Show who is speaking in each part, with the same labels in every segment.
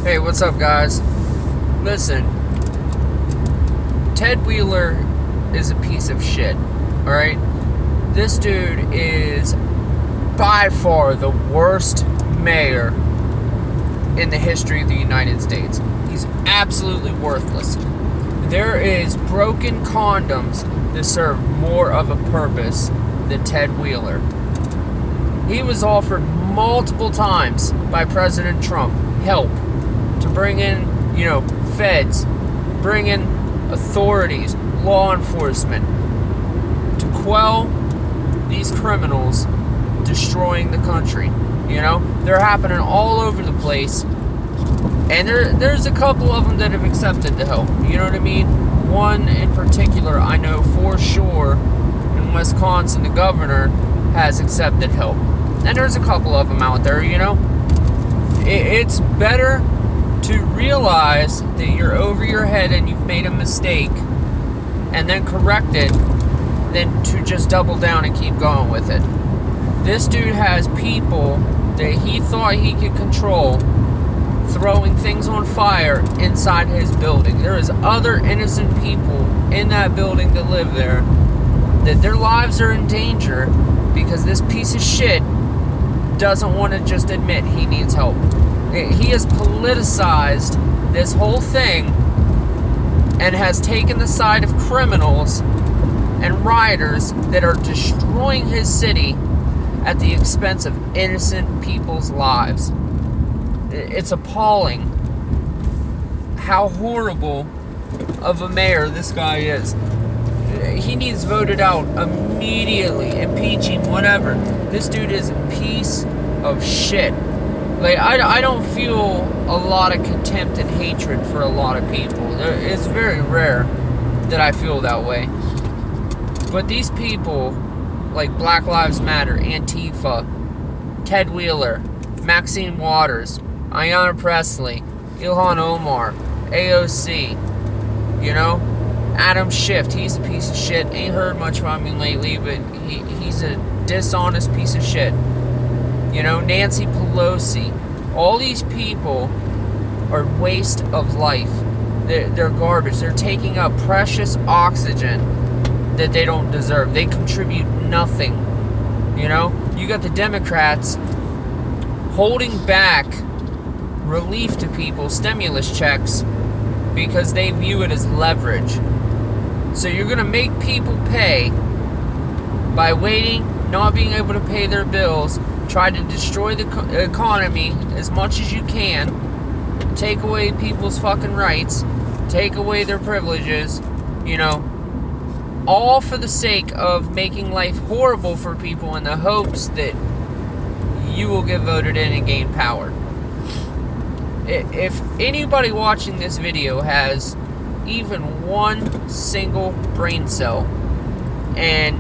Speaker 1: Hey, what's up, guys? Listen, Ted Wheeler is a piece of shit, alright? This dude is by far the worst mayor in the history of the United States. He's absolutely worthless. There is broken condoms that serve more of a purpose than Ted Wheeler. He was offered multiple times by President Trump help to bring in, feds, bring in authorities, law enforcement, to quell these criminals destroying the country. They're happening all over the place, and there's a couple of them that have accepted the help. You know what I mean? One in particular, I know for sure, in Wisconsin, the governor has accepted help. And there's a couple of them out there, It's better to realize that you're over your head and you've made a mistake and then correct it than to just double down and keep going with it. This dude has people that he thought he could control throwing things on fire inside his building. There is other innocent people in that building that live there that their lives are in danger because this piece of shit doesn't want to just admit he needs help. He has politicized this whole thing and has taken the side of criminals and rioters that are destroying his city at the expense of innocent people's lives. It's appalling how horrible of a mayor this guy is. He needs voted out immediately. Impeach him, whatever. This dude is a piece of shit. I don't feel a lot of contempt and hatred for a lot of people. It's very rare that I feel that way. But these people, like Black Lives Matter, Antifa, Ted Wheeler, Maxine Waters, Ayanna Pressley, Ilhan Omar, AOC, Adam Schiff, he's a piece of shit. Ain't heard much from him lately, but he's a dishonest piece of shit. Nancy Pelosi. All these people are waste of life. They're garbage. They're taking up precious oxygen that they don't deserve. They contribute nothing. You got the Democrats holding back relief to people, stimulus checks, because they view it as leverage. So you're going to make people pay by waiting, not being able to pay their bills, try to destroy the economy as much as you can, take away people's fucking rights, take away their privileges, all for the sake of making life horrible for people in the hopes that you will get voted in and gain power. If anybody watching this video has even one single brain cell and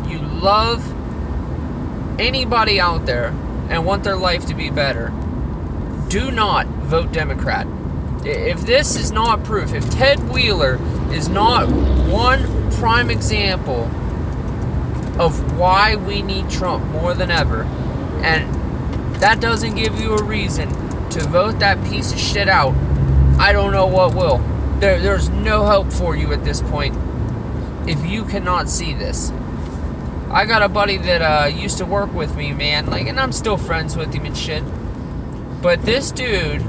Speaker 1: you love anybody out there and want their life to be better, do not vote Democrat. If this is not proof, if Ted Wheeler is not one prime example of why we need Trump more than ever, and that doesn't give you a reason to vote that piece of shit out, I don't know what will. There's no hope for you at this point if you cannot see this. I got a buddy that used to work with me, man, and I'm still friends with him and shit. But this dude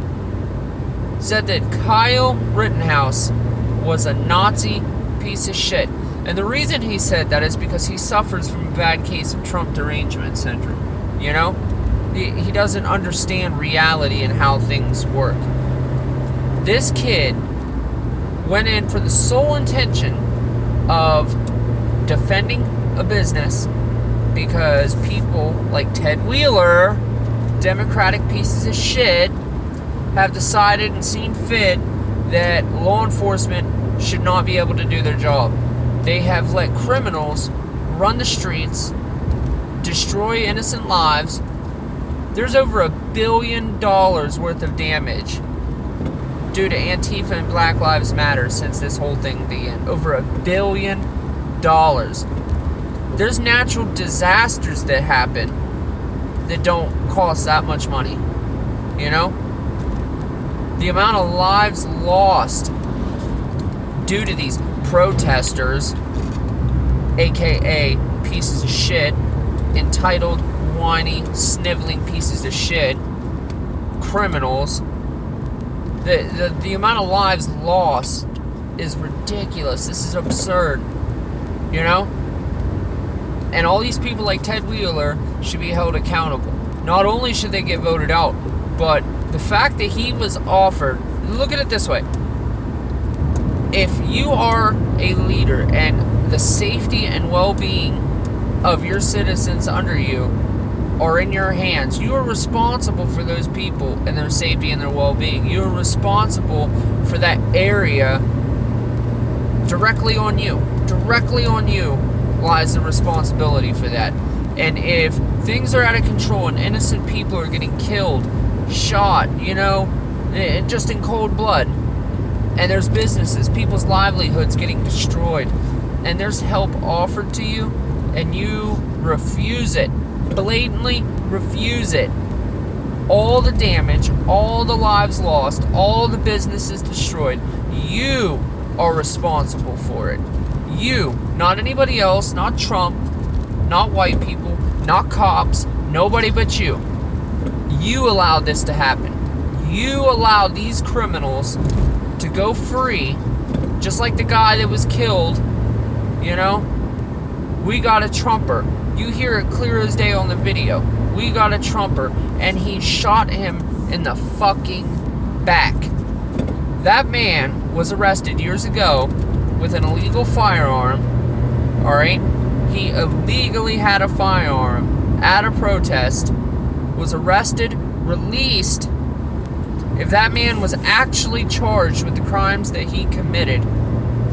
Speaker 1: said that Kyle Rittenhouse was a Nazi piece of shit. And the reason he said that is because he suffers from a bad case of Trump derangement syndrome. He doesn't understand reality and how things work. This kid went in for the sole intention of defending a business because people like Ted Wheeler, Democratic pieces of shit, have decided and seen fit that law enforcement should not be able to do their job. They have let criminals run the streets, destroy innocent lives. There's over $1 billion worth of damage due to Antifa and Black Lives Matter since this whole thing began. Over $1 billion. There's natural disasters that happen. that don't cost that much money. You know? The amount of lives lost due to these protesters, aka pieces of shit, entitled, whiny, sniveling pieces of shit, criminals. The amount of lives lost is ridiculous. This is absurd. You know? And all these people like Ted Wheeler should be held accountable. Not only should they get voted out, but the fact that he was offered, look at it this way. If you are a leader and the safety and well-being of your citizens under you are in your hands, you are responsible for those people and their safety and their well-being. You are responsible for that area. Directly on you lies the responsibility for that. And if things are out of control and innocent people are getting killed, shot, just in cold blood, and there's businesses, people's livelihoods getting destroyed, and there's help offered to you, and you refuse it, blatantly refuse it, all the damage, all the lives lost, all the businesses destroyed, you are responsible for it. You, not anybody else, not Trump, not white people, not cops, nobody but you. You allowed this to happen. You allowed these criminals to go free, just like the guy that was killed. We got a Trumper. You hear it clear as day on the video. We got a Trumper, and he shot him in the fucking back. That man was arrested years ago with an illegal firearm, alright? He illegally had a firearm at a protest, was arrested, released. If that man was actually charged with the crimes that he committed,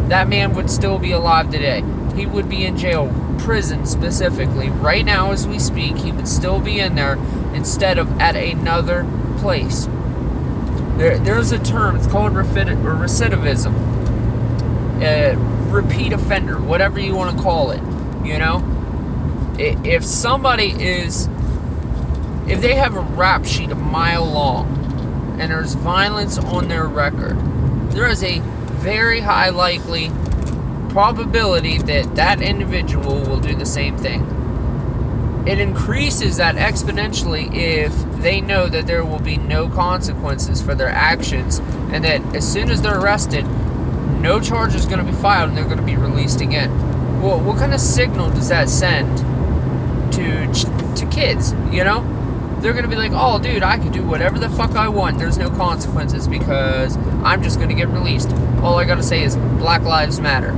Speaker 1: that man would still be alive today. He would be in jail, prison specifically. Right now as we speak, he would still be in there instead of at another place. There's a term, it's called recidivism. Repeat offender, whatever you want to call it. If somebody if they have a rap sheet a mile long and there's violence on their record, there is a very high likely probability that that individual will do the same thing. It increases that exponentially if they know that there will be no consequences for their actions, and that as soon as they're arrested, no charge is going to be filed and they're going to be released again. Well, what kind of signal does that send to kids, They're going to be like, oh, dude, I can do whatever the fuck I want. There's no consequences because I'm just going to get released. All I got to say is Black Lives Matter.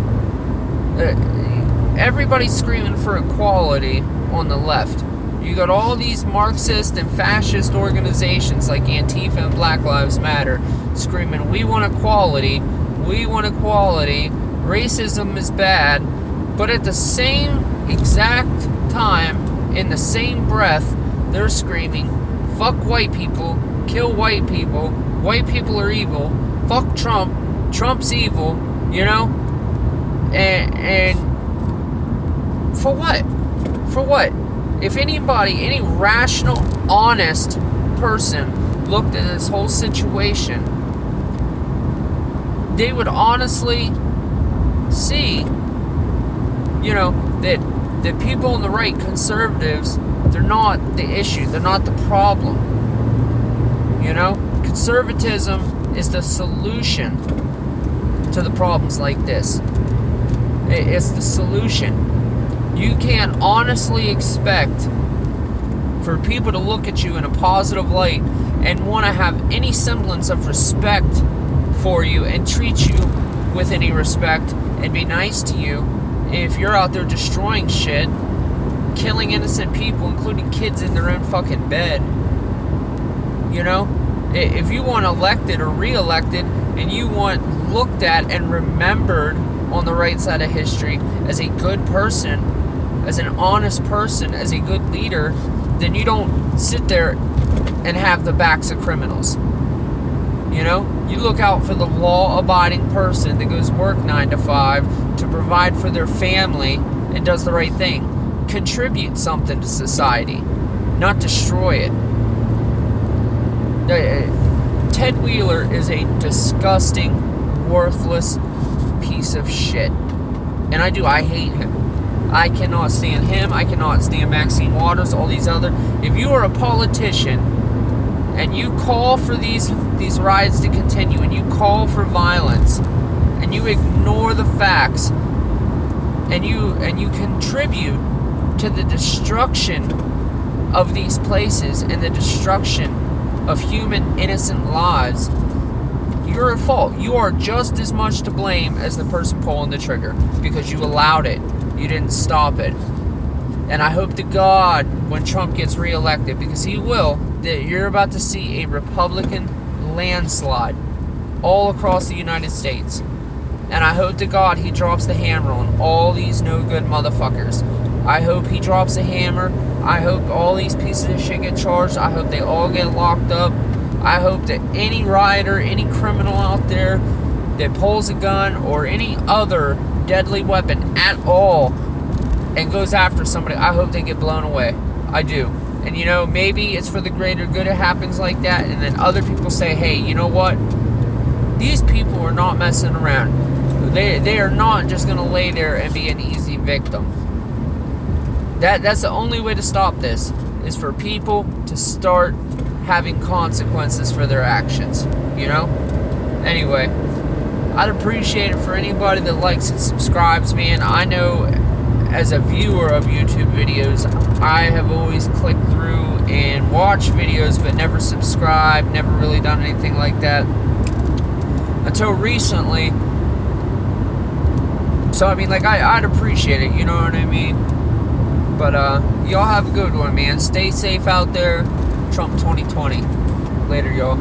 Speaker 1: Everybody's screaming for equality on the left. You got all these Marxist and fascist organizations like Antifa and Black Lives Matter screaming, we want equality, racism is bad, but at the same exact time, in the same breath, they're screaming, fuck white people, kill white people are evil, fuck Trump, Trump's evil, and for what? For what? If anybody, any rational, honest person looked at this whole situation, they would honestly see, that people on the right, conservatives, they're not the issue. They're not the problem. Conservatism is the solution to the problems like this. It's the solution. You can't honestly expect for people to look at you in a positive light and want to have any semblance of respect for you and treat you with any respect and be nice to you if you're out there destroying shit, killing innocent people, including kids in their own fucking bed. If you want elected or re-elected and you want looked at and remembered on the right side of history as a good person, as an honest person, as a good leader, then you don't sit there and have the backs of criminals. You look out for the law-abiding person that goes work 9 to 5 to provide for their family and does the right thing. Contribute something to society, not destroy it. Ted Wheeler is a disgusting, worthless piece of shit. And I hate him. I cannot stand him. I cannot stand Maxine Waters, all these other. If you are a politician and you call for these riots to continue and you call for violence and you ignore the facts and you contribute to the destruction of these places and the destruction of human innocent lives, you're at fault. You are just as much to blame as the person pulling the trigger because you allowed it. You didn't stop it. And I hope to God when Trump gets reelected, because he will, that you're about to see a Republican landslide all across the United States. And I hope to God he drops the hammer on all these no good motherfuckers. I hope he drops a hammer. I hope all these pieces of shit get charged. I hope they all get locked up. I hope that any rioter, any criminal out there that pulls a gun or any other deadly weapon at all and goes after somebody, I hope they get blown away. I do. And you know, maybe it's for the greater good it happens like that, and then other people say, hey, you know what? These people are not messing around. They are not just going to lay there and be an easy victim. That's the only way to stop this, is for people to start having consequences for their actions, you know? Anyway, I'd appreciate it for anybody that likes and subscribes, man. I know as a viewer of YouTube videos, I have always clicked through and watched videos but never subscribed, never really done anything like that until recently. So, I mean, like, I'd appreciate it, you know what I mean? But, y'all have a good one, man. Stay safe out there. Trump 2020. Later, y'all.